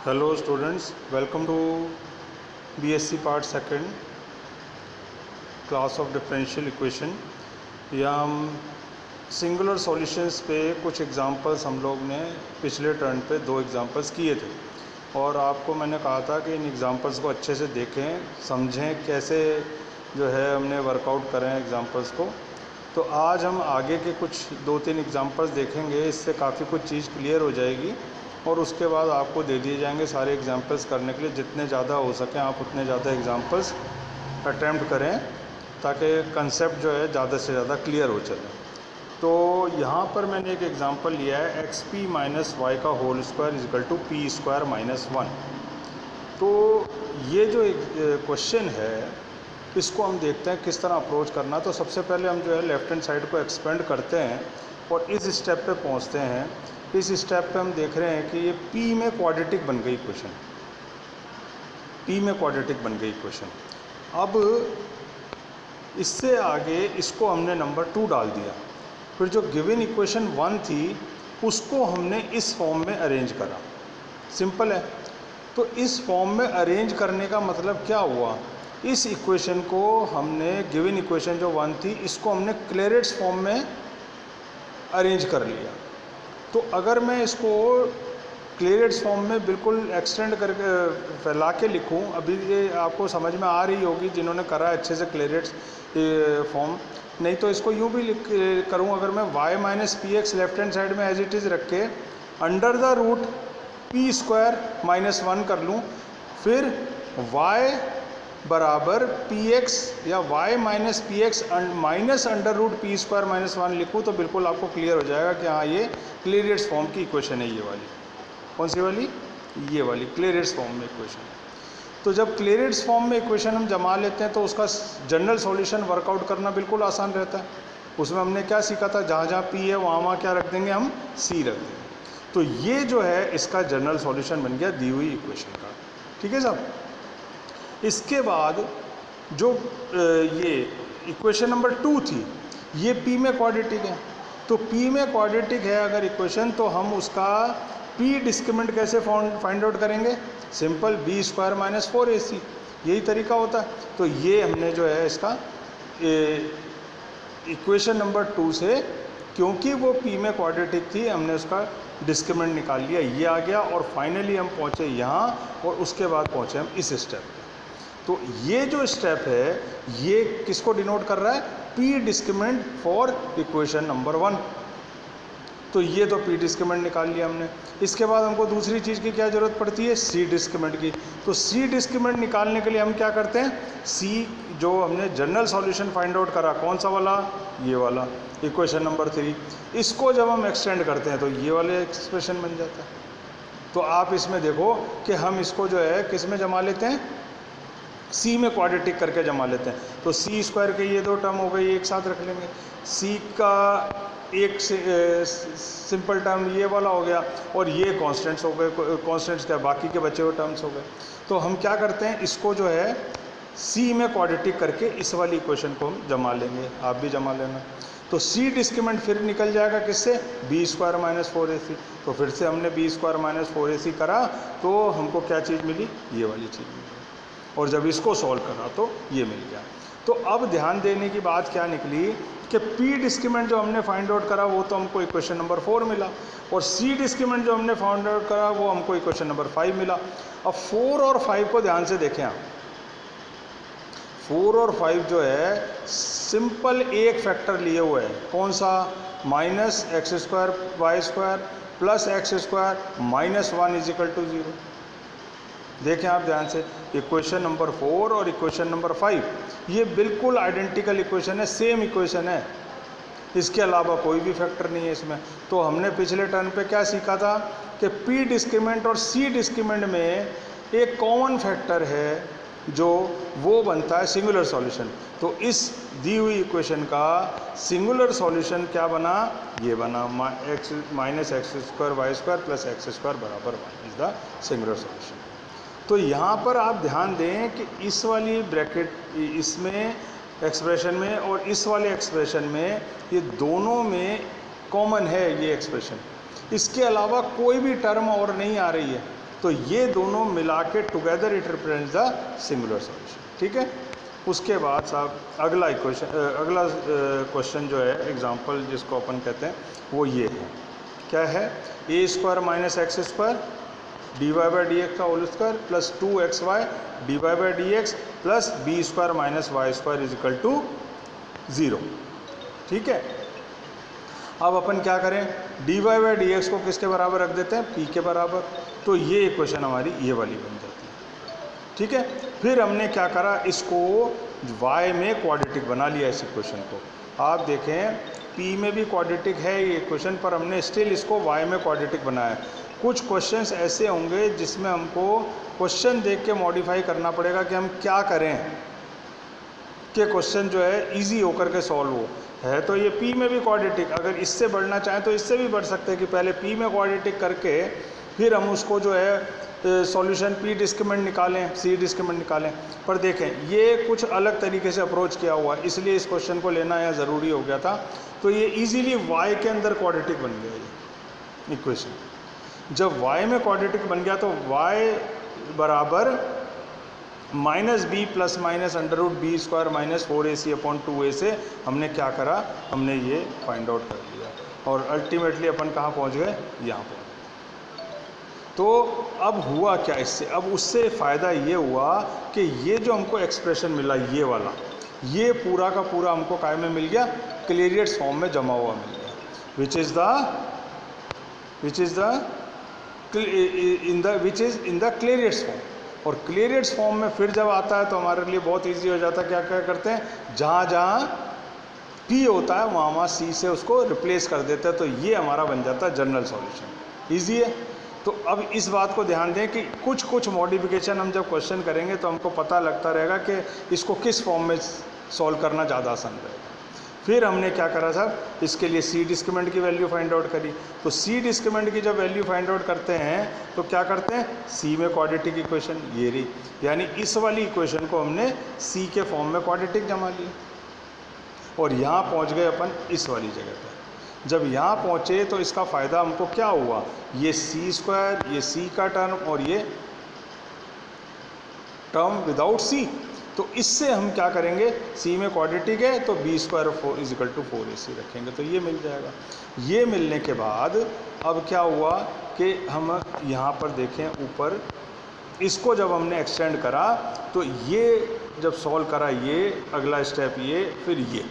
Hello students, welcome to BSc Part Second class of differential equation. या हम singular solutions पे कुछ examples हम लोग ने पिछले टर्न पे 2 एग्जांपल्स किए थे और आपको मैंने कहा था कि इन एग्जांपल्स को अच्छे से देखें, समझें कैसे जो है हमने वर्कआउट करें एग्जांपल्स को। तो आज हम आगे के कुछ 2-3 एग्जांपल्स देखेंगे, इससे काफ़ी कुछ चीज़ क्लियर हो जाएगी और उसके बाद आपको दे दिए जाएंगे सारे एग्जांपल्स करने के लिए। जितने ज़्यादा हो सकें आप उतने ज़्यादा एग्जांपल्स अटैम्प्ट करें ताकि कंसेप्ट जो है ज़्यादा से ज़्यादा क्लियर हो चले। तो यहाँ पर मैंने एक एग्जांपल लिया है एक्स पी माइनस वाई का whole square is equal to p square minus 1। तो ये जो क्वेश्चन है इसको हम देखते हैं किस तरह अप्रोच करना। तो सबसे पहले हम जो है लेफ्ट हैंड साइड को एक्सपेंड करते हैं और इस स्टेप पे पहुँचते हैं। इस स्टेप पे हम देख रहे हैं कि ये P में क्वाड्रेटिक बन गई इक्वेशन, P में क्वाड्रेटिक बन गई इक्वेशन। अब इससे आगे इसको हमने नंबर 2 डाल दिया, फिर जो गिवन इक्वेशन 1 थी उसको हमने इस फॉर्म में अरेंज करा। सिंपल है। तो इस फॉर्म में अरेंज करने का मतलब क्या हुआ, इस इक्वेशन को हमने गिवन इक्वेशन जो 1 थी इसको हमने क्लेरेट्स फॉर्म में अरेंज कर लिया। तो अगर मैं इसको क्लेरेट्स फॉर्म में बिल्कुल एक्सटेंड करके फैला के लिखूं, अभी ये आपको समझ में आ रही होगी जिन्होंने करा है अच्छे से क्लेरेट्स फॉर्म। नहीं तो इसको यूँ भी करूं, अगर मैं y minus p x left hand side में एज इट इज़ रख के under the root p square minus 1 कर लूँ, फिर y बराबर पी एक्स या y minus p x minus under root p square minus 1 लिखूँ तो बिल्कुल आपको क्लियर हो जाएगा कि हाँ ये क्लेरेट्स फॉर्म की इक्वेशन है। ये वाली कौन सी वाली, ये वाली क्लेरेट्स फॉर्म में इक्वेशन है। तो जब क्लेरेट्स फॉर्म में इक्वेशन हम जमा लेते हैं तो उसका जनरल सॉल्यूशन वर्कआउट करना बिल्कुल आसान रहता है। उसमें हमने क्या सीखा था, जहाँ जहाँ पी है वहाँ क्या रख देंगे, हम सी रख देंगे। तो ये जो है इसका जनरल सॉल्यूशन बन गया दी हुई इक्वेशन का। ठीक है साहब। इसके बाद जो ये इक्वेशन नंबर 2 थी ये P में क्वाड्रेटिक है। तो P में क्वाड्रेटिक है अगर इक्वेशन, तो हम उसका P डिस्क्रिमिनेंट कैसे फाइंड आउट करेंगे, simple b square minus 4ac, यही तरीका होता है। तो ये हमने जो है इसका इक्वेशन नंबर 2 से, क्योंकि वो P में क्वाड्रेटिक थी, हमने उसका डिस्क्रिमिनेंट निकाल लिया, ये आ गया। और फाइनली हम पहुँचे यहाँ और उसके बाद पहुँचे हम इस स्टेप पे। तो ये जो स्टेप है ये किसको डिनोट कर रहा है, P discriminant for equation number 1। तो ये तो P डिस्क्रिमिनेंट निकाल लिया हमने। इसके बाद हमको दूसरी चीज़ की क्या ज़रूरत पड़ती है, C डिस्क्रिमिनेंट की। तो C डिस्क्रिमिनेंट निकालने के लिए हम क्या करते हैं, C जो हमने जनरल सॉल्यूशन फाइंड आउट करा, कौन सा वाला, ये वाला इक्वेशन नंबर 3, इसको जब हम एक्सटेंड करते हैं तो ये वाले एक्सप्रेशन बन जाता है। तो आप इसमें देखो कि हम इसको जो है किस में जमा लेते हैं, C में क्वाड्रेटिक करके जमा लेते हैं। तो C स्क्वायर के ये 2 टर्म हो गए, एक साथ रख लेंगे। C का एक सिंपल टर्म ये वाला हो गया और ये कॉन्स्टेंट्स हो गए, कॉन्स्टेंट्स क्या बाकी के बचे हुए टर्म्स हो गए। तो हम क्या करते हैं, इसको जो है C में क्वाड्रेटिक करके इस वाली इक्वेशन को हम जमा लेंगे, आप भी जमा लेना। तो C डिस्क्रिमिनेंट फिर निकल जाएगा किससे, बी स्क्वायर माइनस 4ac। तो फिर से हमने बी स्क्वायर माइनस 4ac करा तो हमको क्या चीज़ मिली, ये वाली चीज़ मिली। और जब इसको सॉल्व करा तो ये मिल गया। तो अब ध्यान देने की बात क्या निकली कि P डिस्क्रिमिनेंट जो हमने फाइंड आउट करा वो तो हमको इक्वेशन नंबर 4 मिला, और C डिस्क्रिमिनेंट जो हमने फाइंड आउट करा वो हमको इक्वेशन नंबर 5 मिला। अब 4 और 5 को ध्यान से देखें आप। 4 और 5 जो है सिंपल एक फैक्टर लिए हुए हैं, कौन सा, minus x square y square plus x square minus 1 is equal to 0। देखें आप ध्यान से, इक्वेशन नंबर 4 और इक्वेशन नंबर 5 ये बिल्कुल आइडेंटिकल इक्वेशन है, सेम इक्वेशन है, इसके अलावा कोई भी फैक्टर नहीं है इसमें। तो हमने पिछले टर्न पे क्या सीखा था कि P डिस्क्रिमिनेंट और C डिस्क्रिमिनेंट में एक कॉमन फैक्टर है जो वो बनता है सिंगुलर सॉल्यूशन। तो इस दी हुई इक्वेशन का सिंगुलर सॉल्यूशन क्या बना, ये बना minus x square y square plus x square बराबर 1 इज द सिंगुलर सॉल्यूशन। तो यहाँ पर आप ध्यान दें कि इस वाली ब्रैकेट इसमें एक्सप्रेशन में और इस वाले एक्सप्रेशन में ये दोनों में कॉमन है ये एक्सप्रेशन, इसके अलावा कोई भी टर्म और नहीं आ रही है। तो ये दोनों मिला के together it represents the singular solution. ठीक है, उसके बाद साहब अगला क्वेश्चन जो है एग्जांपल जिसको अपन कहते हैं वो ये है, क्या है, a square minus x square d y by d x का whole square plus 2xy d y by d x plus b square minus y square is equal to 0। ठीक है, अब अपन क्या करें, d y by d x को किसके बराबर रख देते हैं, पी के बराबर, तो ये इक्वेशन हमारी ये वाली बन जाती है। ठीक है, फिर हमने क्या करा, इसको y में क्वाड्रेटिक बना लिया इस इक्वेशन को। आप देखें p में भी क्वाड्रेटिक है ये इक्वेशन, पर हमने स्टिल इसको y में क्वाड्रेटिक बनाया। कुछ क्वेश्चंस ऐसे होंगे जिसमें हमको क्वेश्चन देख के मॉडिफाई करना पड़ेगा कि हम क्या करें कि क्वेश्चन जो है इजी होकर के सॉल्व हो। है तो ये p में भी क्वाड्रेटिक, अगर इससे बढ़ना चाहें तो इससे भी बढ़ सकते हैं कि पहले p में क्वाड्रेटिक करके फिर हम उसको जो है सॉल्यूशन p डिस्क्रिमिनेंट निकालें, c डिस्क्रिमिनेंट निकालें। पर देखें ये कुछ अलग तरीके से अप्रोच किया हुआ, इसलिए इस क्वेश्चन को लेना यहाँ ज़रूरी हो गया था। तो ये इजीली y के अंदर क्वाड्रेटिक बन गया ये इक्वेशन। जब y में क्वाड्रेटिक बन गया तो y बराबर minus b plus minus under root b square minus 4ac upon 2a से हमने क्या करा, हमने ये फाइंड आउट कर लिया और अल्टीमेटली अपन कहाँ पहुँच गए, यहाँ पर। तो अब हुआ क्या इससे, अब उससे फ़ायदा ये हुआ कि ये जो हमको एक्सप्रेशन मिला ये वाला, ये पूरा का पूरा हमको काय में मिल गया, क्लेरियट्स फॉर्म में जमा हुआ मिल गया, which is in the Clairaut's form. और क्लेरियट्स फॉर्म में फिर जब आता है तो हमारे लिए बहुत इजी हो जाता है, क्या क्या करते हैं, जहाँ जहाँ P होता है वहाँ वहाँ C से उसको रिप्लेस कर देते हैं, तो ये हमारा बन जाता है जनरल सॉल्यूशन। ईजी है। तो अब इस बात को ध्यान दें कि कुछ कुछ मॉडिफिकेशन हम जब क्वेश्चन करेंगे तो हमको पता लगता रहेगा कि इसको किस फॉर्म में सॉल्व करना ज़्यादा आसान रहेगा। फिर हमने क्या करा था, इसके लिए सी डिस्क्रिमिनेंट की वैल्यू फाइंड आउट करी। तो सी डिस्क्रिमिनेंट की जब वैल्यू फाइंड आउट करते हैं तो क्या करते हैं, सी में क्वाड्रेटिक इक्वेशन ये रही, यानी इस वाली इक्वेशन को हमने सी के फॉर्म में क्वाड्रेटिक जमा लिया और यहाँ पहुँच गए अपन इस वाली जगह पर। जब यहाँ पहुँचे तो इसका फ़ायदा हमको क्या हुआ, ये सी स्क्वायर, ये सी का टर्म और ये टर्म विदाउट सी, तो इससे हम क्या करेंगे, सी में क्वाड्रेटिक है तो b square 4 is equal to 4ac रखेंगे तो ये मिल जाएगा। ये मिलने के बाद अब क्या हुआ कि हम यहाँ पर देखें ऊपर, इसको जब हमने एक्सटेंड करा तो ये जब सॉल्व करा, ये अगला स्टेप ये, फिर ये,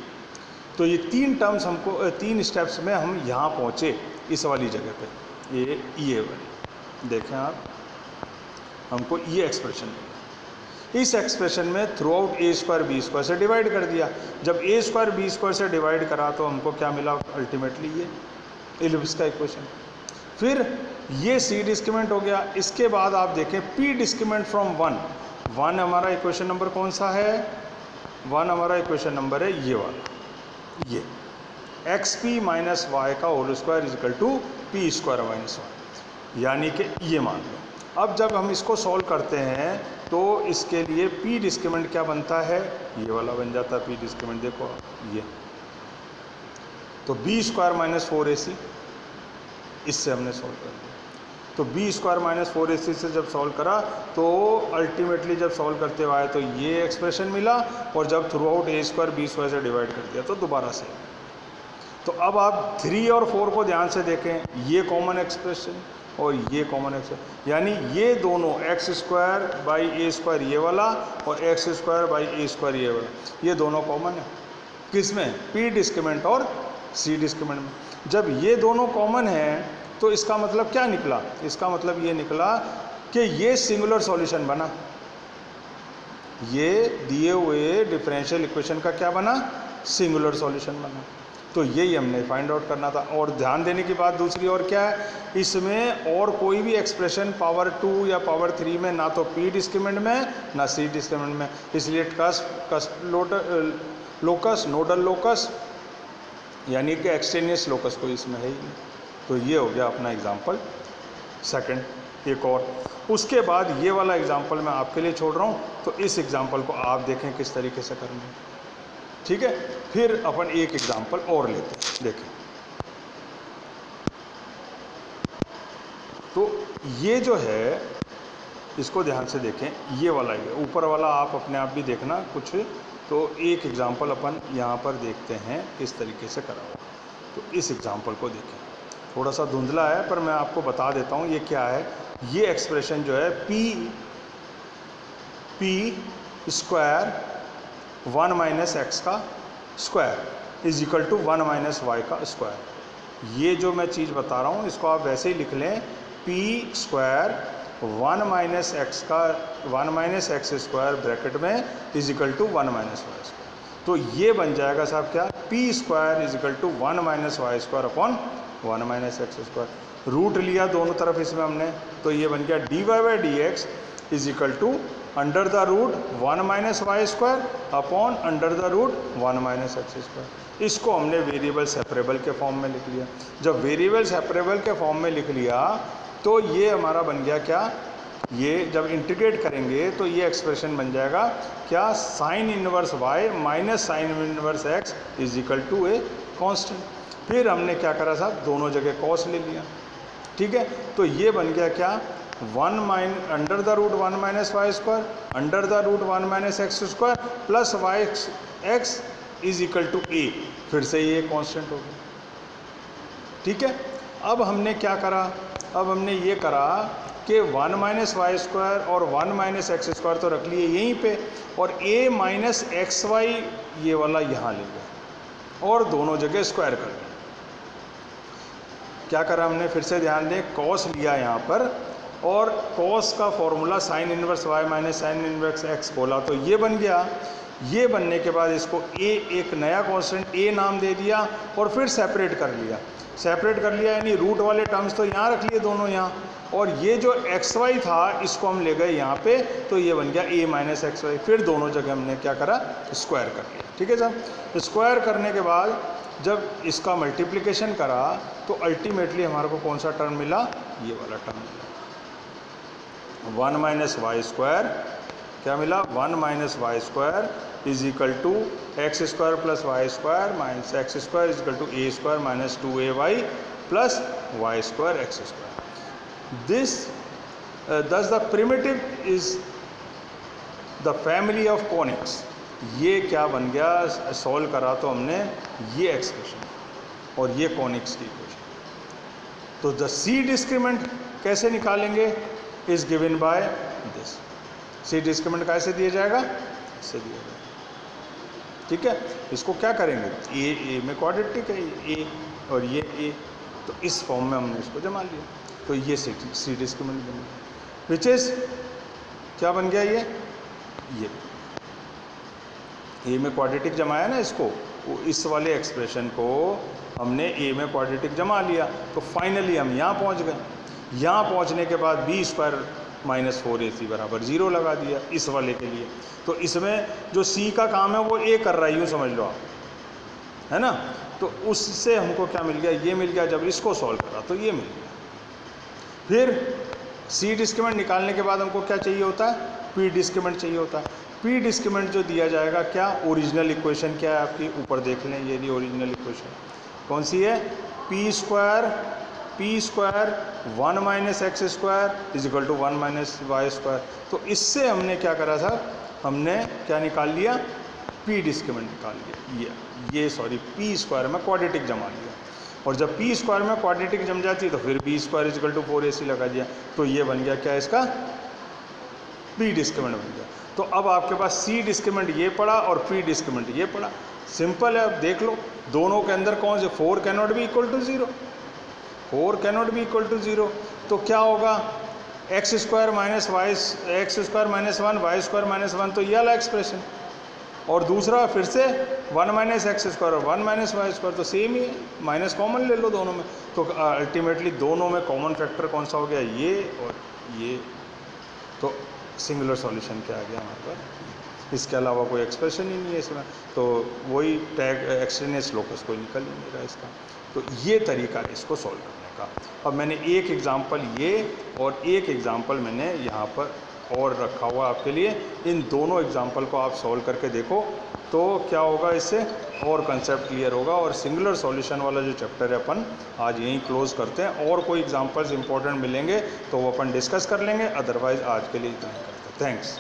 तो ये तीन टर्म्स हमको, तीन स्टेप्स में हम यहाँ पहुँचे इस वाली जगह पे। ये वाली देखें आप, हमको ये एक्सप्रेशन मिला। इस एक्सप्रेशन में थ्रू आउट ए स्क्वायर बी स्क्वायर से डिवाइड कर दिया। जब ए स्क्वायर बी स्क्वायर से डिवाइड करा तो हमको क्या मिला, अल्टीमेटली ये इलिप्स का इक्वेशन। फिर ये सी डिस्क्रिमिनेंट हो गया। इसके बाद आप देखें पी डिस्क्रिमिनेंट फ्रॉम 1 हमारा इक्वेशन नंबर कौन सा है, 1 हमारा इक्वेशन नंबर है ये वाला, ये एक्स पी माइनस वाई का whole square is equal to p square minus y, यानी कि ये मान लो। अब जब हम इसको सॉल्व करते हैं तो इसके लिए पी डिस्क्रिमिनेंट क्या बनता है, ये वाला बन जाता है पी डिस्क्रिमिनेंट, देखो ये, तो बी स्क्वायर माइनस 4ac, इससे हमने सॉल्व कर दिया। तो बी स्क्वायर माइनस 4ac से जब सॉल्व करा तो अल्टीमेटली जब सॉल्व करते हुए आए तो ये एक्सप्रेशन मिला, और जब थ्रू आउट ए स्क्वायर बी स्क्वायर से डिवाइड कर दिया तो दोबारा से। तो अब आप 3 और 4 को ध्यान से देखें, ये कॉमन एक्सप्रेशन और ये कॉमन एक्सप्रेशन, यानी ये दोनों x square by A square ये वाला और x square by A square ये वाला, ये दोनों कॉमन है किस में, पी डिस्क्रिमिनेंट और सी डिस्क्रिमिनेंट में। जब ये दोनों कॉमन हैं तो इसका मतलब क्या निकला, इसका मतलब ये निकला कि ये सिंगुलर सॉल्यूशन बना, ये दिए हुए डिफरेंशियल इक्वेशन का क्या बना, सिंगुलर सॉल्यूशन बना। तो यही हमने फाइंड आउट करना था। और ध्यान देने की बात दूसरी और क्या है, इसमें और कोई भी एक्सप्रेशन पावर 2 या पावर 3 में ना तो पी डिस्क्रिमिनेंट में ना सी डिस्क्रिमिनेंट में, इसलिए लोकस नोडल लोकस यानी कि एक्सटेनियस लोकस कोई इसमें है ही नहीं। तो ये हो गया अपना एग्जाम्पल सेकंड। एक और उसके बाद ये वाला एग्जाम्पल मैं आपके लिए छोड़ रहा हूँ, तो इस एग्जाम्पल को आप देखें किस तरीके से करना है, ठीक है। फिर अपन एक एग्जाम्पल और लेते हैं, देखें। तो ये जो है इसको ध्यान से देखें, ये वाला ही है, ऊपर वाला आप अपने आप भी देखना कुछ। तो एक एग्जांपल अपन यहाँ पर देखते हैं किस तरीके से करा हुआ। तो इस एग्जांपल को देखें, थोड़ा सा धुंधला है पर मैं आपको बता देता हूँ ये क्या है। ये एक्सप्रेशन जो है पी स्क्वायर 1 माइनस एक्स का square is equal to 1 minus y का स्क्वायर। ये जो मैं चीज़ बता रहा हूँ इसको आप वैसे ही लिख लें, पी स्क्वायर 1 माइनस एक्स का 1 माइनस एक्स स्क्वायर ब्रैकेट में is equal to 1 minus y square. तो ये बन जाएगा साहब क्या, p square is equal to 1 minus y square upon 1 minus x square. Root लिया दोनों तरफ इसमें हमने, तो ये बन गया d y by d x is equal to under the root 1 minus y square upon under the root 1 minus x square. इसको हमने वेरिएबल सेपरेबल के फॉर्म में लिख लिया। जब वेरिएबल सेपरेबल के फॉर्म में लिख लिया तो ये हमारा बन गया क्या, ये जब इंटीग्रेट करेंगे तो ये एक्सप्रेशन बन जाएगा क्या, sine inverse y minus sine inverse x is equal to a constant. फिर हमने क्या करा साहब, दोनों जगह कॉस ले लिया, ठीक है। तो ये बन गया क्या, under the root 1 minus y square under the root 1 minus x square plus y x is equal to a. फिर से ये कांस्टेंट हो गया, ठीक है। अब हमने क्या करा, अब हमने ये करा कि 1 माइनस वाई स्क्वायर और 1 माइनस एक्स स्क्वायर तो रख लिए यहीं पे, और a माइनस एक्स वाई ये वाला यहाँ ले गया और दोनों जगह स्क्वायर कर दिया। क्या करा हमने, फिर से ध्यान दें, कॉस लिया यहाँ पर और कॉस का formula sine inverse y minus sine inverse x बोला, तो ये बन गया। ये बनने के बाद इसको a एक नया कांस्टेंट a नाम दे दिया और फिर सेपरेट कर लिया। सेपरेट कर लिया यानी रूट वाले टर्म्स तो यहाँ रख लिए दोनों यहाँ, और ये जो एक्स वाई था इसको हम ले गए यहाँ पे, तो ये बन गया a माइनस एक्स वाई। फिर दोनों जगह हमने क्या करा, स्क्वायर कर लिया, ठीक है साहब। स्क्वायर करने के बाद जब इसका मल्टीप्लिकेशन करा तो अल्टीमेटली हमारे को कौन सा टर्म मिला, ये वाला टर्म मिला, 1 माइनस वाई स्क्वायर। क्या मिला, 1 minus y square is equal to x square plus y square minus x square is equal to a square minus 2ay plus y square x square. This does the primitive is the family of conics. ये क्या बन गया, solve करा तो हमने ये expression और ये कॉनिक्स की इक्वेशन। तो द सी डिस्क्रिमिनेंट कैसे निकालेंगे, is given by this. C discriminant कैसे दिया जाएगा, इससे दिया जाएगा, ठीक है। इसको क्या करेंगे, ए में क्वाड्रेटिक है ए और ये ए, तो इस फॉर्म में हमने इसको जमा लिया, तो ये सी डिस्क्रिमिनेंट बन गया, विच इज क्या बन गया, ये ए में क्वाड्रेटिक जमाया ना इसको, इस वाले एक्सप्रेशन को हमने ए में क्वाड्रेटिक जमा लिया, तो फाइनली हम यहाँ पहुँच गए। यहाँ पहुँचने के बाद बी स्क्वायर माइनस 4ac बराबर 0 लगा दिया इस वाले के लिए। तो इसमें जो सी का काम है वो ए कर रहा है, यूँ समझ लो आप, है ना। तो उससे हमको क्या मिल गया, ये मिल गया। जब इसको सॉल्व करा तो ये मिल गया। फिर सी डिस्क्रिमिनेंट निकालने के बाद हमको क्या चाहिए होता है, पी डिस्क्रिमिनेंट चाहिए होता है। पी डिस्क्रिमिनेंट जो दिया जाएगा, क्या ओरिजिनल इक्वेशन क्या है आपकी, ऊपर देख लें, ये ओरिजिनल इक्वेशन कौन सी है, p square 1 minus x square is equal to 1 minus y square. तो इससे हमने क्या करा था, हमने क्या निकाल लिया, पी डिस्क्रिमिनेंट निकाल लिया। ये सॉरी पी स्क्वायर में क्वाड्रेटिक जमा लिया, और जब पी स्क्वायर में क्वाड्रेटिक जम जाती है तो फिर b square is equal to 4ac लगा दिया। तो ये बन गया क्या, इसका पी डिस्क्रिमिनेंट बन गया। तो अब आपके पास सी डिस्क्रिमिनेंट ये पड़ा और पी डिस्क्रिमिनेंट ये पड़ा। सिंपल है, अब देख लो दोनों के अंदर कौन से, 4 can not be equal to 0, 4 can not be equal to 0। तो क्या होगा, x square minus y, x square minus 1 y square minus 1, तो ये वाला एक्सप्रेशन। और दूसरा फिर से 1 माइनस एक्स स्क्वायर और 1 माइनस वाई स्क्वायर, तो सेम ही है, माइनस कॉमन ले लो दोनों में। तो अल्टीमेटली दोनों में कॉमन फैक्टर कौन सा हो गया, ये और ये। तो सिंगुलर सॉल्यूशन क्या आ गया हमारे पास, इसके अलावा कोई एक्सप्रेशन ही नहीं है इसमें। तो वही टैग एक्सट्रेनियस लोकस कोई निकल ही नहीं रहा इसका। तो ये तरीका है इसको सॉल्व करने का। अब मैंने एक एग्जांपल ये और एक एग्जांपल मैंने यहाँ पर और रखा हुआ आपके लिए। इन दोनों एग्जांपल को आप सॉल्व करके देखो, तो क्या होगा, इससे और कंसेप्ट क्लियर होगा। और सिंगुलर सॉल्यूशन वाला जो चैप्टर है अपन आज यहीं क्लोज करते हैं। और कोई एग्जांपल्स इंपॉर्टेंट मिलेंगे तो वो अपन डिस्कस कर लेंगे, अदरवाइज़ आज के लिए इतना ही करते हैं। थैंक्स।